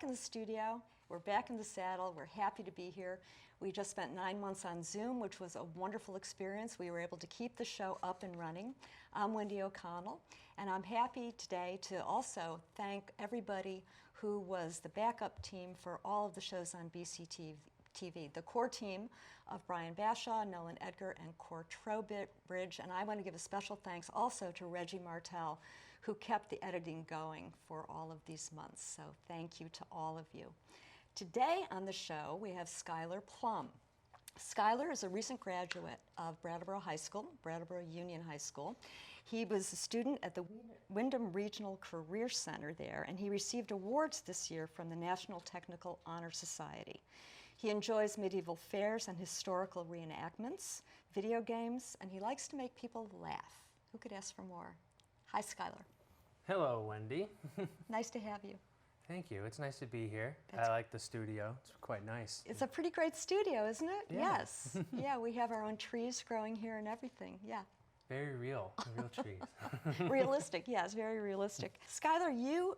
back in the studio. We're back in the saddle. We're happy to be here. We just spent 9 months on Zoom, which was a wonderful experience. We were able to keep the show up and running. I'm Wendy O'Connell, and I'm happy today to also thank everybody who was the backup team for all of the shows on BCTV. The core team of Brian Bashaw, Nolan Edgar, and Core Trowbridge. And I want to give a special thanks also to Reggie Martell, who kept the editing going for all of these months. So thank you to all of you. Today on the show, we have Skylar Plumb. Skylar is a recent graduate of Brattleboro High School, Brattleboro Union High School. He was a student at the Wyndham Regional Career Center there, and he received awards this year from the National Technical Honor Society. He enjoys medieval fairs and historical reenactments, video games, and he likes to make people laugh. Who could ask for more? Hi, Skylar. Hello, Wendy. Nice to have you. Thank you. It's nice to be here. I like the studio. It's quite nice. It's a pretty great studio, isn't it? Yeah. Yes. Yeah, we have our own trees growing here and everything. Yeah. Very real trees. Realistic, yes, very realistic. Skylar, you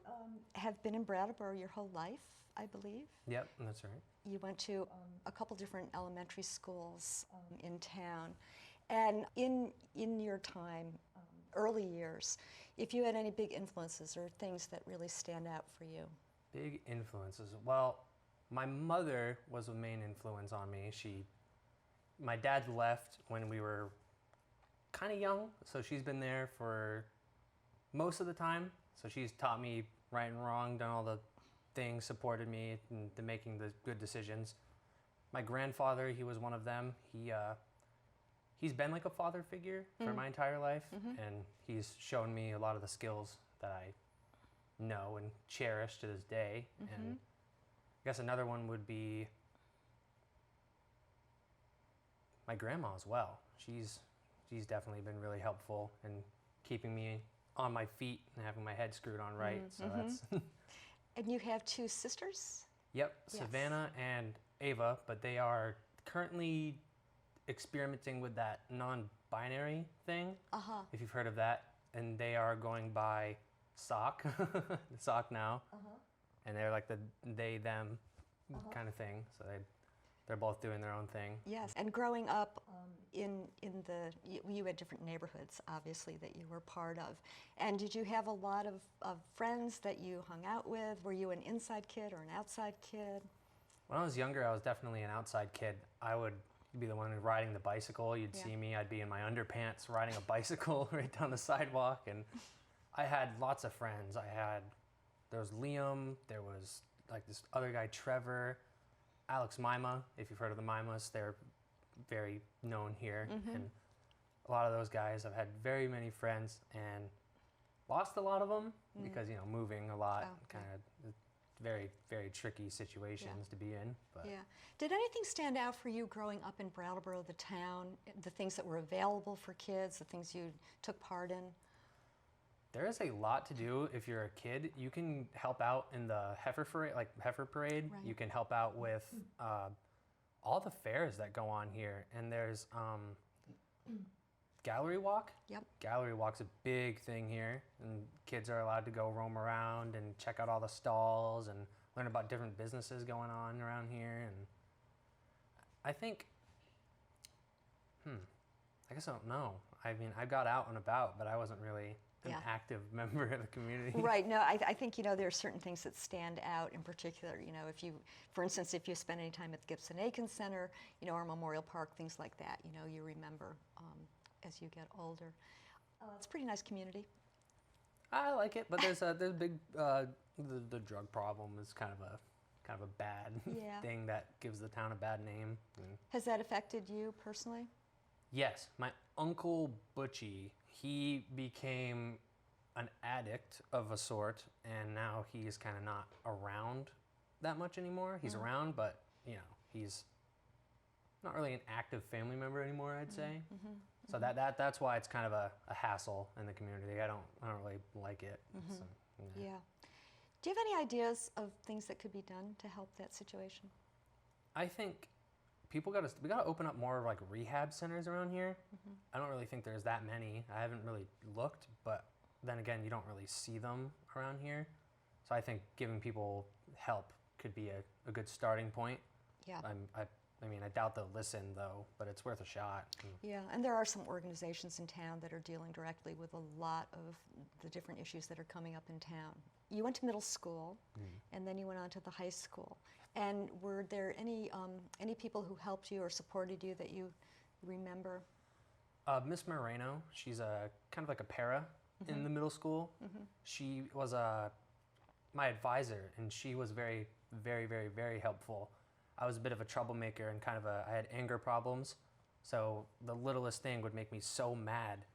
have been in Brattleboro your whole life, I believe. Yep, that's right. You went to a couple different elementary schools in town. And in your time, early years, if you had any big influences or things that really stand out for you? Big influences. Well, my mother was a main influence on me. My dad left when we were kind of young, so she's been there for most of the time. So she's taught me right and wrong, done all the things, supported me into making the good decisions. My grandfather, he was one of them. He's been like a father figure for my entire life, and he's shown me a lot of the skills that I know and cherish to this day. And I guess another one would be my grandma as well. She's definitely been really helpful in keeping me on my feet and having my head screwed on right. So that's. And you have two sisters? Yep, Yes. Savannah and Ava, but they are currently experimenting with that non-binary thing, if you've heard of that. And they are going by Sock, Sock now. And they're like the they, them kind of thing. So they're both doing their own thing. Yes, and growing up you had different neighborhoods, obviously, that you were part of. And did you have a lot of friends that you hung out with? Were you an inside kid or an outside kid? When I was younger, I was definitely an outside kid. I would be the one riding the bicycle. You'd see me, I'd be in my underpants riding a bicycle right down the sidewalk. And I had lots of friends. There was Liam, there was like this other guy, Trevor, Alex Mima, if you've heard of the Mimas, they're very known here. And a lot of those guys, I've had very many friends and lost a lot of them because, moving a lot, kind of very, very tricky situations to be in. But. Yeah. Did anything stand out for you growing up in Brattleboro, the town, the things that were available for kids, the things you took part in? There is a lot to do if you're a kid. You can help out in the heifer parade. Right. You can help out with all the fairs that go on here. And there's gallery walk. Yep. Gallery walk's a big thing here, and kids are allowed to go roam around and check out all the stalls and learn about different businesses going on around here. And I think, I guess I don't know. I mean, I got out and about, but I wasn't really an active member of the community. Right. No, I think, there are certain things that stand out in particular. For instance, if you spend any time at the Gibson-Aiken Center, or Memorial Park, things like that, you remember as you get older. It's a pretty nice community. I like it, but there's big, the drug problem is kind of a bad thing that gives the town a bad name. Has that affected you personally? Yes, my uncle Butchie, he became an addict of a sort, and now he's kind of not around that much anymore. He's around, but he's not really an active family member anymore, I'd say. So that's why it's kind of a hassle in the community. I don't really like it. So, Yeah. Do you have any ideas of things that could be done to help that situation? I think we gotta open up more like rehab centers around here. I don't really think there's that many. I haven't really looked, but then again, you don't really see them around here. So I think giving people help could be a good starting point. Yeah. I mean, I doubt they'll listen though, but it's worth a shot. Yeah, and there are some organizations in town that are dealing directly with a lot of the different issues that are coming up in town. You went to middle school, and then you went on to the high school. And were there any people who helped you or supported you that you remember? Miss Moreno, she's a kind of like a para in the middle school. She was my advisor, and she was very, very, very, very helpful. I was a bit of a troublemaker and I had anger problems. So the littlest thing would make me so mad,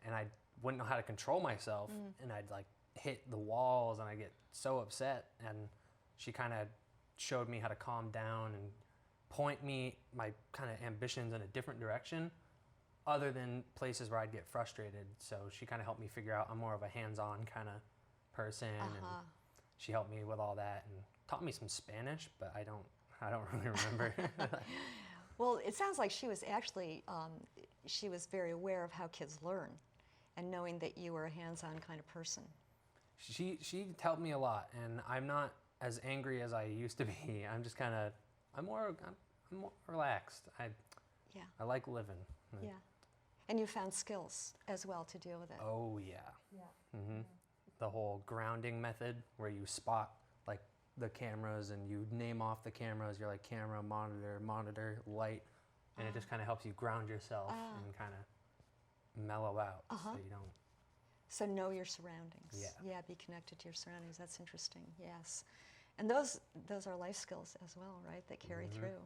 and I wouldn't know how to control myself, and I'd like hit the walls, and I get so upset. And she kind of showed me how to calm down and point me my kind of ambitions in a different direction, other than places where I'd get frustrated. So she kind of helped me figure out I'm more of a hands-on kind of person, and she helped me with all that and taught me some Spanish, but I don't really remember. Well, it sounds like she was actually, she was very aware of how kids learn and knowing that you were a hands-on kind of person. She helped me a lot, and I'm not as angry as I used to be. I'm just I'm more relaxed. I like living. Yeah. And you found skills as well to deal with it. Oh, yeah. Yeah. The whole grounding method where you spot like the cameras and you name off the cameras. You're like camera, monitor, light, and it just kind of helps you ground yourself and kind of mellow out so you don't. So know your surroundings. Yeah. Yeah, be connected to your surroundings. That's interesting. Yes. And those are life skills as well, right, that carry through.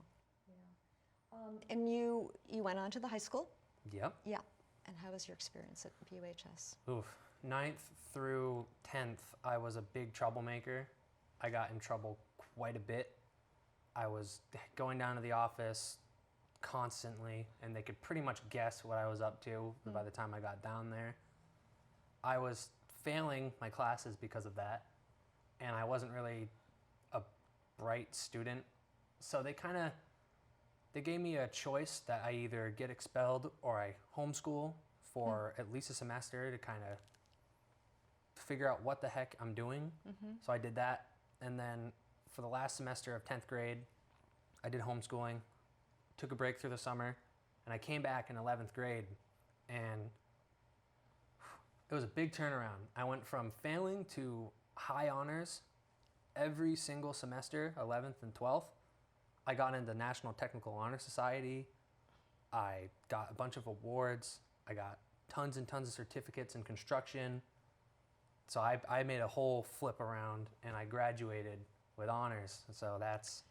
Yeah. And you went on to the high school? Yep. Yeah. And how was your experience at BUHS? Oof. 9th through 10th, I was a big troublemaker. I got in trouble quite a bit. I was going down to the office constantly, and they could pretty much guess what I was up to by the time I got down there. I was failing my classes because of that, and I wasn't really a bright student. So they gave me a choice that I either get expelled or I homeschool for at least a semester to kind of figure out what the heck I'm doing. So I did that. And then for the last semester of 10th grade, I did homeschooling, took a break through the summer, and I came back in 11th grade, and it was a big turnaround. I went from failing to high honors every single semester, 11th and 12th. I got into National Technical Honor Society. I got a bunch of awards. I got tons and tons of certificates in construction. So I made a whole flip around, and I graduated with honors. So that's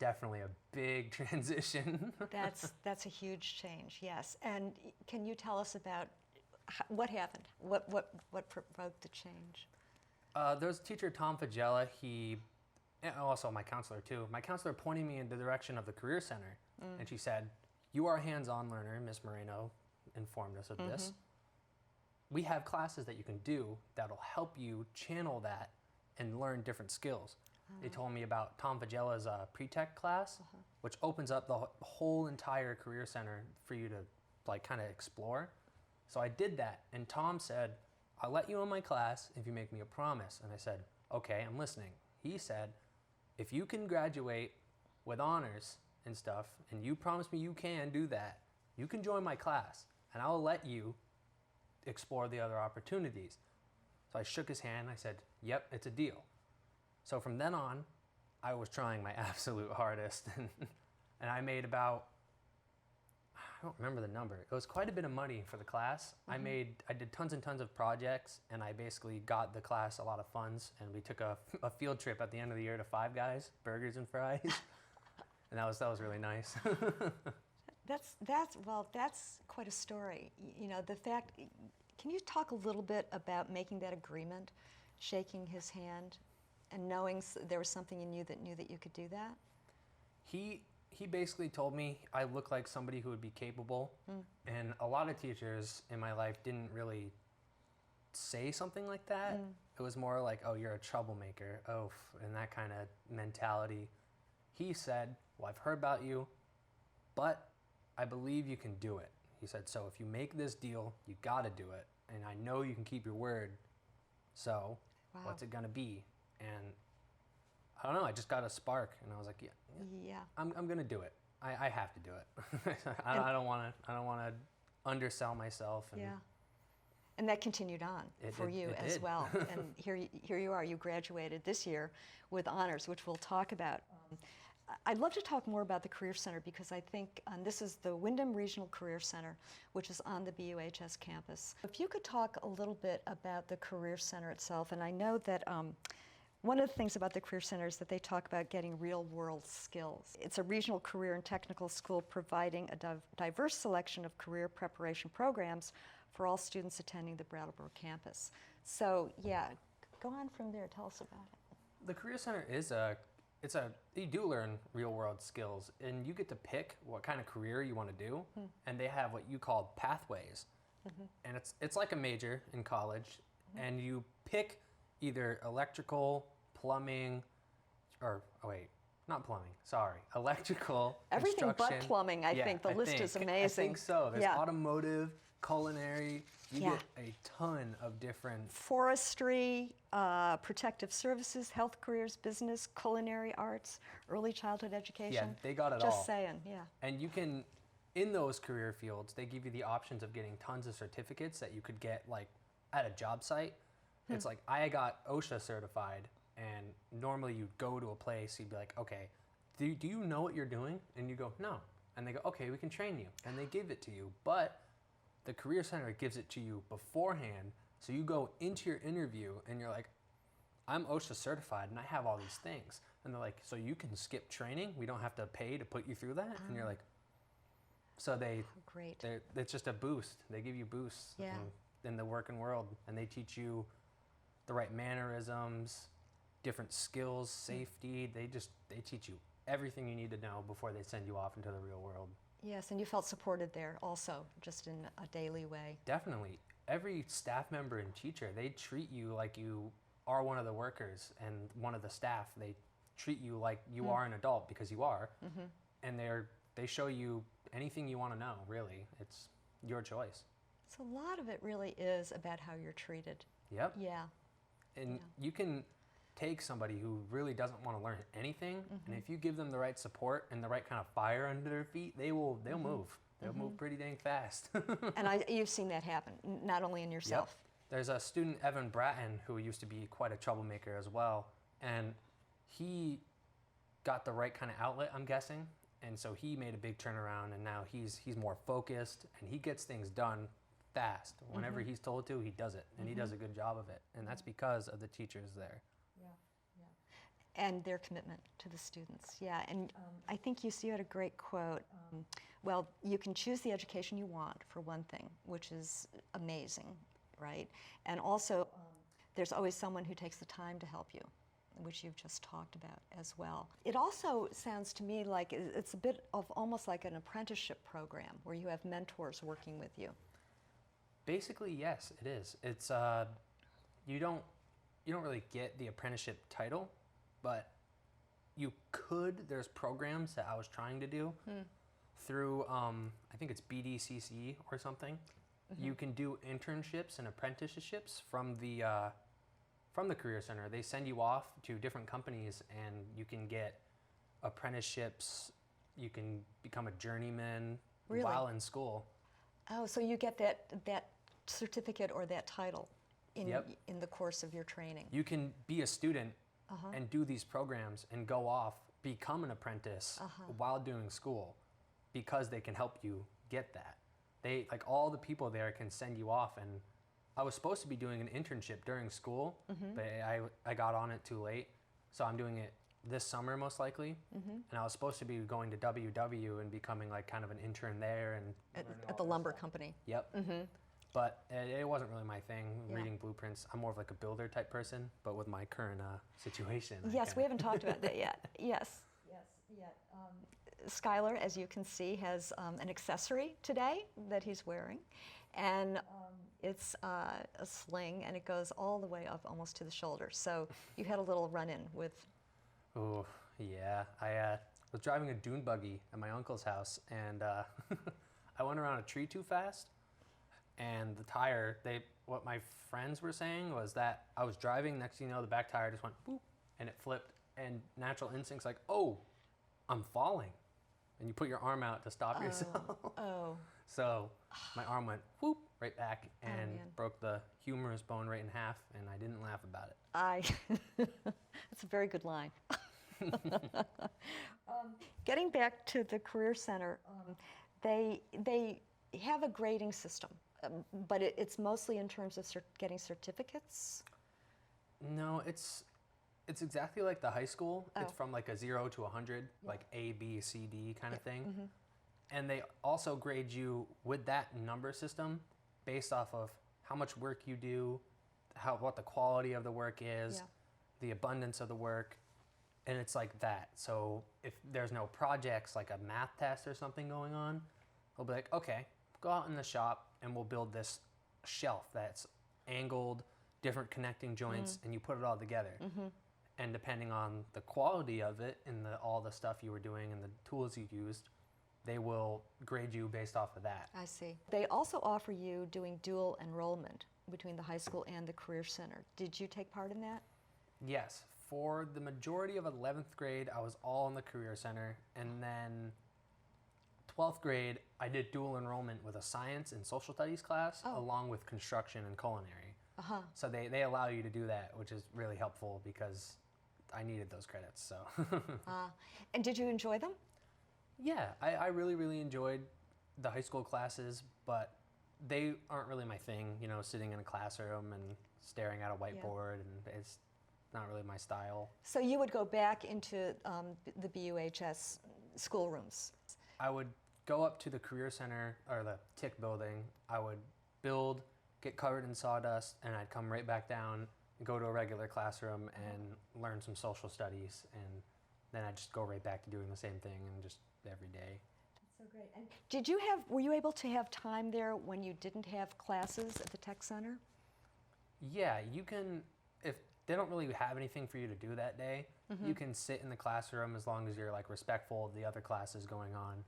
definitely a big transition. That's a huge change, yes. And can you tell us about what happened? What provoked the change? There was a teacher, Tom Fagella. And also my counselor too. My counselor pointed me in the direction of the Career Center, and she said, "You are a hands-on learner." Miss Moreno informed us of this. We have classes that you can do that'll help you channel that and learn different skills. They told me about Tom Fagella's pre-tech class, which opens up the whole entire Career Center for you to like kind of explore. So I did that, and Tom said, "I'll let you in my class if you make me a promise." And I said, "Okay, I'm listening." He said, "If you can graduate with honors and stuff, and you promise me you can do that, you can join my class, and I'll let you explore the other opportunities." So I shook his hand. I said, "Yep, it's a deal." So from then on, I was trying my absolute hardest, and I made about, I don't remember the number. It was quite a bit of money for the class. I did tons and tons of projects, and I basically got the class a lot of funds, and we took a field trip at the end of the year to Five Guys, burgers and fries, and that was really nice. That's quite a story. You know, the fact. Can you talk a little bit about making that agreement, shaking his hand, and knowing there was something in you that knew that you could do that? He basically told me I look like somebody who would be capable, and a lot of teachers in my life didn't really say something like that. It was more like, "Oh, you're a troublemaker," and that kind of mentality. He said, "Well, I've heard about you, but I believe you can do it." He said, "So if you make this deal, you got to do it, and I know you can keep your word. So what's it gonna be?" And I don't know, I just got a spark, and I was like, Yeah. I'm gonna do it. I have to do it. I don't want to undersell myself. And Yeah. And that continued on for you it as did. well. And here you are. You graduated this year with honors, which we'll talk about. I'd love to talk more about the Career Center because I think this is the Wyndham Regional Career Center, which is on the BUHS campus. If you could talk a little bit about the Career Center itself, and I know that one of the things about the Career Center is that they talk about getting real-world skills. It's a regional career and technical school providing a diverse selection of career preparation programs for all students attending the Brattleboro campus. So yeah, go on from there. Tell us about it. The Career Center you do learn real world skills, and you get to pick what kind of career you want to do, and they have what you call pathways. And it's like a major in college, and you pick either electrical, plumbing, electrical, Everything but construction. plumbing, I think. The list is amazing. I think so. There's Yeah. automotive, culinary. You Yeah. get a ton of different. Forestry, protective services, health careers, business, culinary arts, early childhood education. Yeah, they got it Just all. saying, yeah. And you can, in those career fields, they give you the options of getting tons of certificates that you could get like at a job site. It's like I got OSHA certified, and normally you'd go to a place, you'd be like, okay, do you know what you're doing? And you go, no. And they go, okay, we can train you. And they give it to you. But the Career Center gives it to you beforehand. So you go into your interview and you're like, I'm OSHA certified and I have all these things. And they're like, so you can skip training? We don't have to pay to put you through that? And you're like, so Great. it's just a boost. They give you boosts Yeah. in the working world. And they teach you the right mannerisms, different skills, safety. They teach you everything you need to know before they send you off into the real world. Yes, and you felt supported there also, just in a daily way. Definitely. Every staff member and teacher, they treat you like you are one of the workers and one of the staff. They treat you like you are an adult because you are. And they show you anything you want to know, really. It's your choice. So a lot of it really is about how you're treated. Yep. Yeah. And you can take somebody who really doesn't want to learn anything, and if you give them the right support and the right kind of fire under their feet, they'll move. They'll move pretty dang fast. And you've seen that happen, not only in yourself. Yep. There's a student, Evan Bratton, who used to be quite a troublemaker as well, and he got the right kind of outlet, I'm guessing, and so he made a big turnaround, and now he's more focused, and he gets things done fast. Whenever he's told to, he does it, and he does a good job of it, and that's because of the teachers there. And their commitment to the students, yeah. And I think you had a great quote. Well, you can choose the education you want, for one thing, which is amazing, right? And also, there's always someone who takes the time to help you, which you've just talked about as well. It also sounds to me like it's a bit of almost like an apprenticeship program where you have mentors working with you. Basically, yes, it is. It's you don't really get the apprenticeship title, but you could. There's programs that I was trying to do through I think it's BDCC or something. You can do internships and apprenticeships from the Career Center. They send you off to different companies, and you can get apprenticeships. You can become a journeyman while in school. Oh, so you get that certificate or that title in the course of your training. You can be a student and do these programs and go off, become an apprentice while doing school, because they can help you get that. They, like, all the people there can send you off, and I was supposed to be doing an internship during school, but I got on it too late, so I'm doing it this summer most likely, and I was supposed to be going to WW and becoming like kind of an intern there and At the lumber company. Yep. But it wasn't really my thing, reading blueprints. I'm more of like a builder type person, but with my current situation. Yes, we haven't talked about that yet. Yes. Skylar, as you can see, has an accessory today that he's wearing, and it's a sling, and it goes all the way up almost to the shoulder. So you had a little run-in with... Oh, yeah. I was driving a dune buggy at my uncle's house, and I went around a tree too fast, and the tire, what my friends were saying was that I was driving, next thing you know, the back tire just went boop, and it flipped, and natural instinct's like, oh, I'm falling. And you put your arm out to stop yourself. Oh. So my arm went whoop right back and man. broke the humerus bone right in half, and I didn't laugh about it. That's a very good line. Getting back to the Career Center, they have a grading system, but it's mostly in terms of getting certificates. No, it's exactly like the high school. Oh. It's from like a 0 to 100, like A, B, C, D kind of thing. And they also grade you with that number system based off of how much work you do, what the quality of the work is, the abundance of the work, and it's like that. So if there's no projects, like a math test or something going on, they'll be like, okay, go out in the shop and we'll build this shelf that's angled, different connecting joints, and you put it all together. And depending on the quality of it and all the stuff you were doing and the tools you used, they will grade you based off of that. I see. They also offer you doing dual enrollment between the high school and the Career Center. Did you take part in that? Yes. For the majority of 11th grade, I was all in the Career Center. And then 12th grade, I did dual enrollment with a science and social studies class, along with construction and culinary. So they allow you to do that, which is really helpful because I needed those credits. So. And did you enjoy them? Yeah, I really, really enjoyed the high school classes, but they aren't really my thing, sitting in a classroom and staring at a whiteboard, and it's not really my style. So you would go back into the BUHS schoolrooms? I would go up to the Career Center, or the TIC building. I would build, get covered in sawdust, and I'd come right back down and go to a regular classroom and learn some social studies, and then I'd just go right back to doing the same thing and just every day. That's so great. And were you able to have time there when you didn't have classes at the Tech Center? Yeah, you can, if they don't really have anything for you to do that day, you can sit in the classroom as long as you're like respectful of the other classes going on,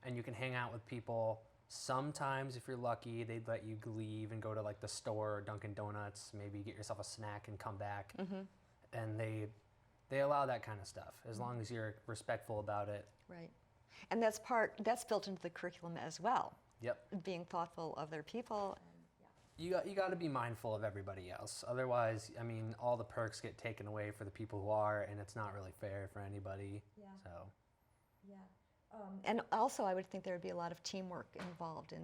and you can hang out with people. Sometimes, if you're lucky, they'd let you leave and go to like the store or Dunkin' Donuts, maybe get yourself a snack and come back. And they allow that kind of stuff as long as you're respectful about it. Right. And that's built into the curriculum as well. Yep. Being thoughtful of their people. You got to be mindful of everybody else. Otherwise, I mean, all the perks get taken away for the people who are, and it's not really fair for anybody. Yeah. So. Yeah. And also, I would think there would be a lot of teamwork involved in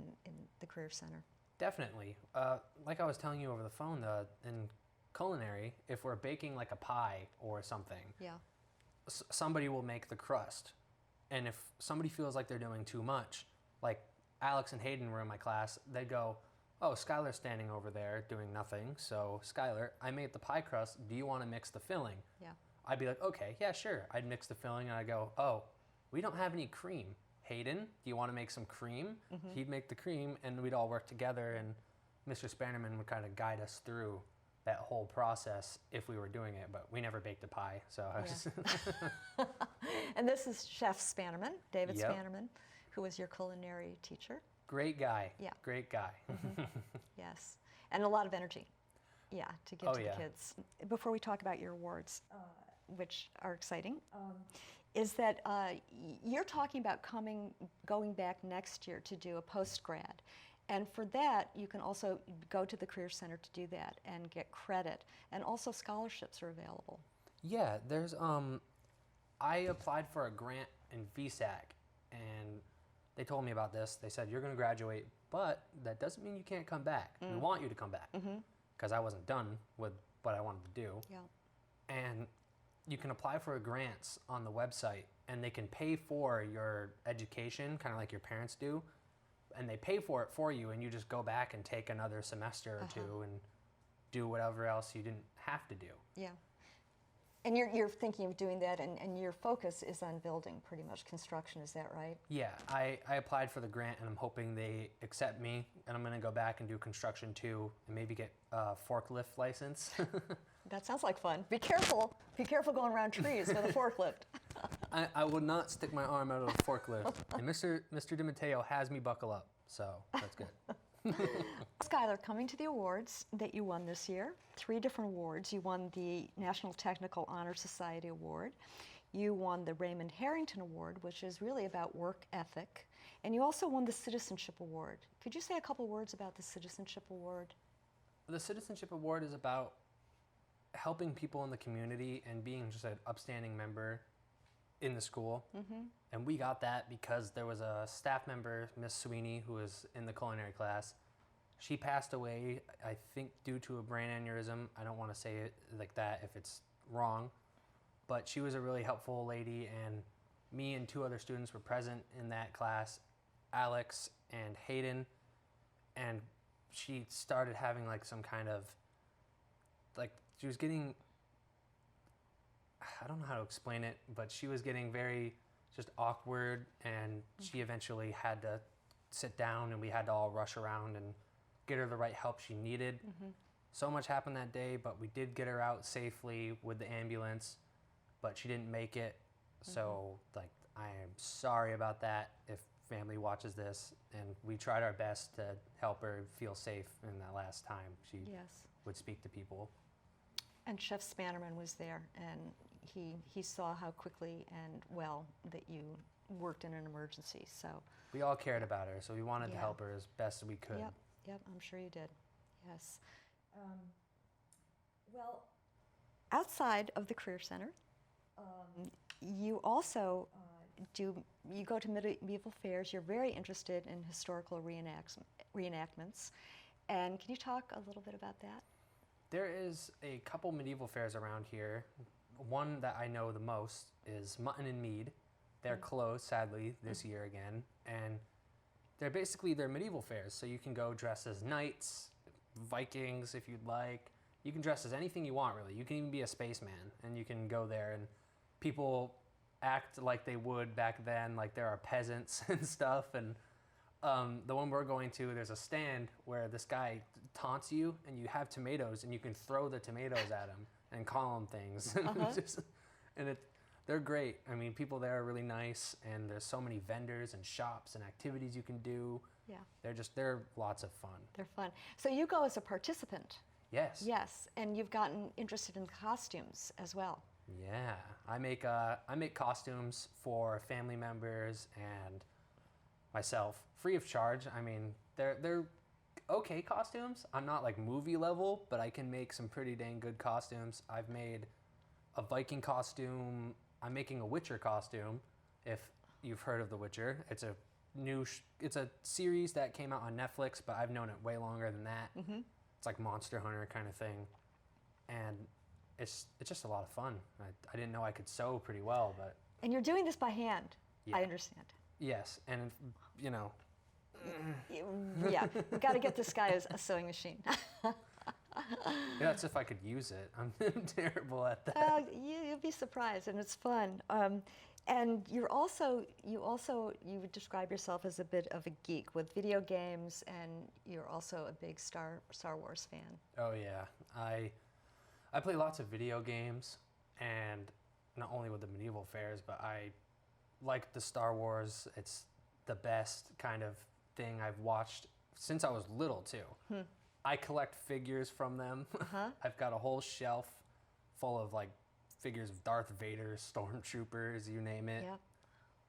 the Career Center. Definitely. Like I was telling you over the phone, in culinary, if we're baking like a pie or something, somebody will make the crust. And if somebody feels like they're doing too much, like Alex and Hayden were in my class, they'd go, oh, Skylar's standing over there doing nothing. So, Skylar, I made the pie crust. Do you want to mix the filling? Yeah. I'd be like, okay, yeah, sure. I'd mix the filling, and I'd go, oh, we don't have any cream. Hayden, do you want to make some cream? He'd make the cream, and we'd all work together, and Mr. Spannerman would kind of guide us through that whole process if we were doing it, but we never baked a pie, so I was And this is Chef Spannerman, David Yep. Spannerman, who was your culinary teacher. Great guy. Yeah. Great guy. Yes, and a lot of energy, to give to yeah. the kids. Before we talk about your awards, which are exciting, is that you're talking about going back next year to do a post-grad. And for that, you can also go to the Career Center to do that and get credit. And also scholarships are available. Yeah, there's, I applied for a grant in VSAC, and they told me about this. They said, you're going to graduate, but that doesn't mean you can't come back. We want you to come back, because I wasn't done with what I wanted to do. Yeah. And you can apply for grants on the website, and they can pay for your education, kind of like your parents do. And they pay for it for you, and you just go back and take another semester or two and do whatever else you didn't have to do. Yeah. And you're thinking of doing that, and your focus is on building, pretty much construction, is that right? Yeah, I applied for the grant, and I'm hoping they accept me, and I'm going to go back and do construction too, and maybe get a forklift license. That sounds like fun. Be careful. Be careful going around trees with a forklift. I will not stick my arm out of a forklift. And Mr. DiMatteo has me buckle up, so that's good. Skylar, coming to the awards that you won this year, 3 different awards. You won the National Technical Honor Society Award. You won the Raymond Harrington Award, which is really about work ethic. And you also won the Citizenship Award. Could you say a couple words about the Citizenship Award? The Citizenship Award is about helping people in the community and being just an upstanding member in the school. And we got that because there was a staff member, Miss Sweeney, who was in the culinary class. She passed away, I think, due to a brain aneurysm. I don't want to say it like that if it's wrong. But she was a really helpful lady, and me and 2 other students were present in that class, Alex and Hayden. And she started having like some kind of, like, she was getting, I don't know how to explain it, but she was getting very just awkward, and she eventually had to sit down, and we had to all rush around and get her the right help she needed. So much happened that day, but we did get her out safely with the ambulance, but she didn't make it. So, like, I am sorry about that if family watches this, and we tried our best to help her feel safe in that last time she would speak to people. And Chef Spannerman was there, and he saw how quickly and well that you worked in an emergency. So we all cared about her, so we wanted to help her as best as we could. Yep, I'm sure you did. Yes. Well, outside of the Career Center, you also you go to medieval fairs. You're very interested in historical reenactments. And can you talk a little bit about that? There is a couple medieval fairs around here. One that I know the most is Mutton and Mead. They're closed, sadly, this year again. And they're medieval fairs, so you can go dress as knights, Vikings if you'd like. You can dress as anything you want, really. You can even be a spaceman, and you can go there, and people act like they would back then, like there are peasants and stuff. And the one we're going to, there's a stand where this guy taunts you, and you have tomatoes, and you can throw the tomatoes at him and call them things. They're great. I mean, people there are really nice, and there's so many vendors and shops and activities you can do. Yeah. They're lots of fun. They're fun. So you go as a participant. Yes. Yes, and you've gotten interested in costumes as well. Yeah, I make costumes for family members and myself, free of charge. I mean, they're okay costumes. I'm not like movie level, but I can make some pretty dang good costumes. I've made a Viking costume. I'm making a Witcher costume, if you've heard of The Witcher. It's a it's a series that came out on Netflix, but I've known it way longer than that. It's like Monster Hunter kind of thing, and it's just a lot of fun. I didn't know I could sew pretty well, but. And you're doing this by hand, I understand. Yes, and you know. Yeah, we've got to get this guy a sewing machine. Yeah, that's if I could use it. I'm terrible at that. Well, you'd be surprised, and it's fun. And you would describe yourself as a bit of a geek with video games, and you're also a big Star Wars fan. Oh yeah, I play lots of video games, and not only with the medieval fairs, but I like the Star Wars. It's the best kind of thing I've watched since I was little too. I collect figures from them. I've got a whole shelf full of like figures of Darth Vader, stormtroopers, you name it.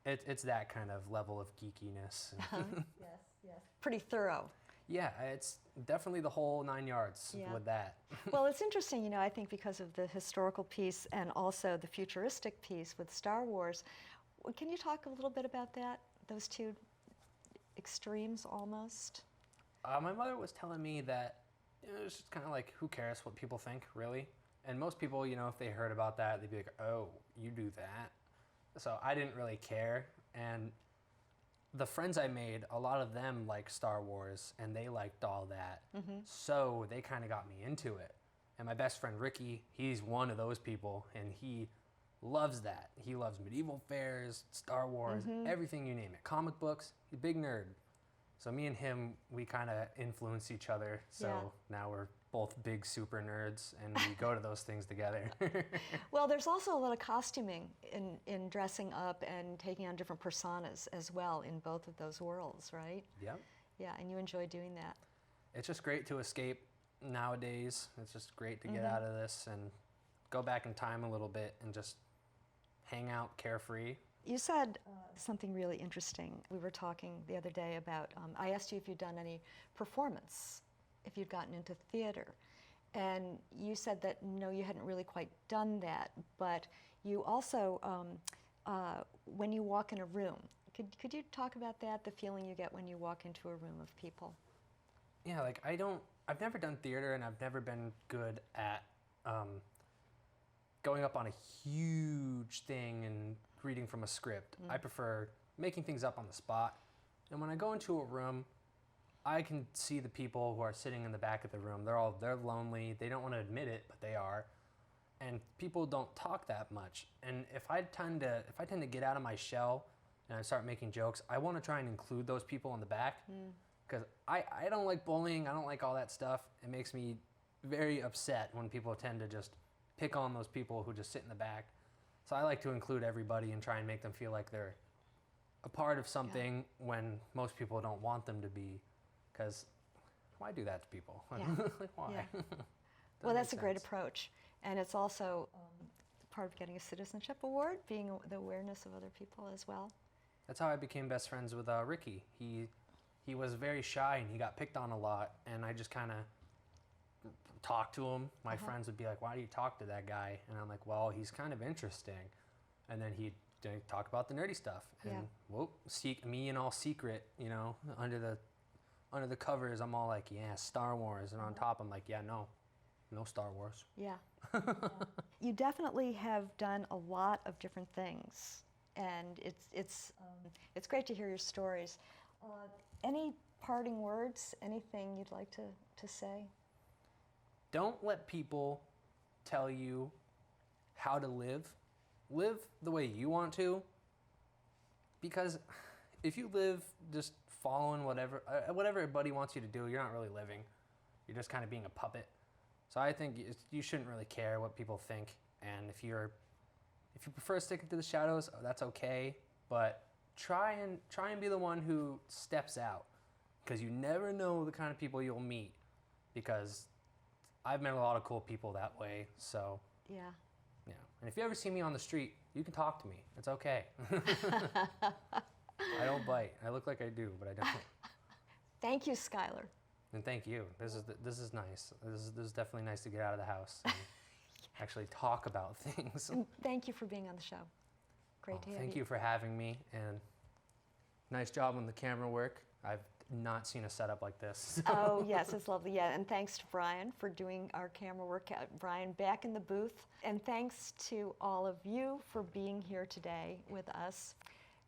Yep. It's that kind of level of geekiness. Yes. Pretty thorough. Yeah, it's definitely the whole 9 yards with that. Well, it's interesting, I think because of the historical piece and also the futuristic piece with Star Wars. Can you talk a little bit about that, those two extremes almost? My mother was telling me that it's just kind of like, who cares what people think, really? And most people, if they heard about that, they'd be like, oh, you do that? So I didn't really care. And the friends I made, a lot of them like Star Wars, and they liked all that. So they kind of got me into it. And my best friend, Ricky, he's one of those people, and he loves that. He loves medieval fairs, Star Wars, everything you name it. Comic books, he's a big nerd. So me and him, we kind of influence each other. So now we're both big super nerds, and we go to those things together. Well, there's also a lot of costuming in dressing up and taking on different personas as well in both of those worlds, right? Yep. Yeah, and you enjoy doing that. It's just great to escape nowadays. It's just great to get out of this and go back in time a little bit and just hang out carefree. You said something really interesting. We were talking the other day about, I asked you if you'd done any performance, if you'd gotten into theater. And you said that no, you hadn't really quite done that, but you also, when you walk in a room, could you talk about that, the feeling you get when you walk into a room of people? Yeah, like I've never done theater, and I've never been good at going up on a huge thing and reading from a script. I prefer making things up on the spot. And when I go into a room, I can see the people who are sitting in the back of the room. They're lonely. They don't want to admit it, but they are. And people don't talk that much. And if I tend to get out of my shell and I start making jokes, I want to try and include those people in the back. Because I don't like bullying. I don't like all that stuff. It makes me very upset when people tend to just pick on those people who just sit in the back. So I like to include everybody and try and make them feel like they're a part of something when most people don't want them to be. Because why do that to people? Yeah. Like, why? Yeah. Well, that's a great approach. And it's also part of getting a citizenship award, being the awareness of other people as well. That's how I became best friends with Ricky. He was very shy and he got picked on a lot, and I just kind of talked to him. My friends would be like, "Why do you talk to that guy?" And I'm like, "Well, he's kind of interesting." And then he'd talk about the nerdy stuff, and me and all secret, you know, under the covers, I'm all like, "Yeah, Star Wars," and on top, I'm like, "Yeah, no Star Wars." Yeah. You definitely have done a lot of different things, and it's great to hear your stories. Any parting words? Anything you'd like to say? Don't let people tell you how to live. Live the way you want to, because if you live just following whatever everybody wants you to do, you're not really living. You're just kind of being a puppet. So I think you shouldn't really care what people think. And if you prefer sticking to the shadows, that's okay. But try and be the one who steps out, because you never know the kind of people you'll meet. Because I've met a lot of cool people that way. So yeah. And if you ever see me on the street, you can talk to me. It's okay. I don't bite. I look like I do, but I don't. Thank you, Skylar. And thank you. This is nice. This is definitely nice to get out of the house and actually talk about things. And thank you for being on the show. Great to have you. Thank you for having me, and nice job on the camera work. I've not seen a setup like this. Oh, yes, it's lovely. Yeah, and thanks to Brian for doing our camera work. Brian back in the booth. And thanks to all of you for being here today with us.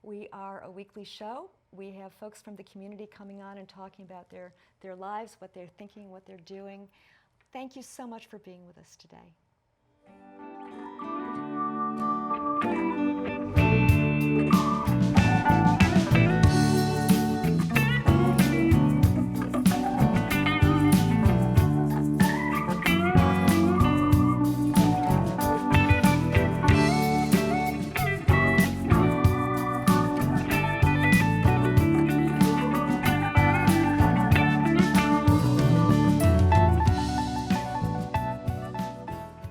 We are a weekly show. We have folks from the community coming on and talking about their lives, what they're thinking, what they're doing. Thank you so much for being with us today.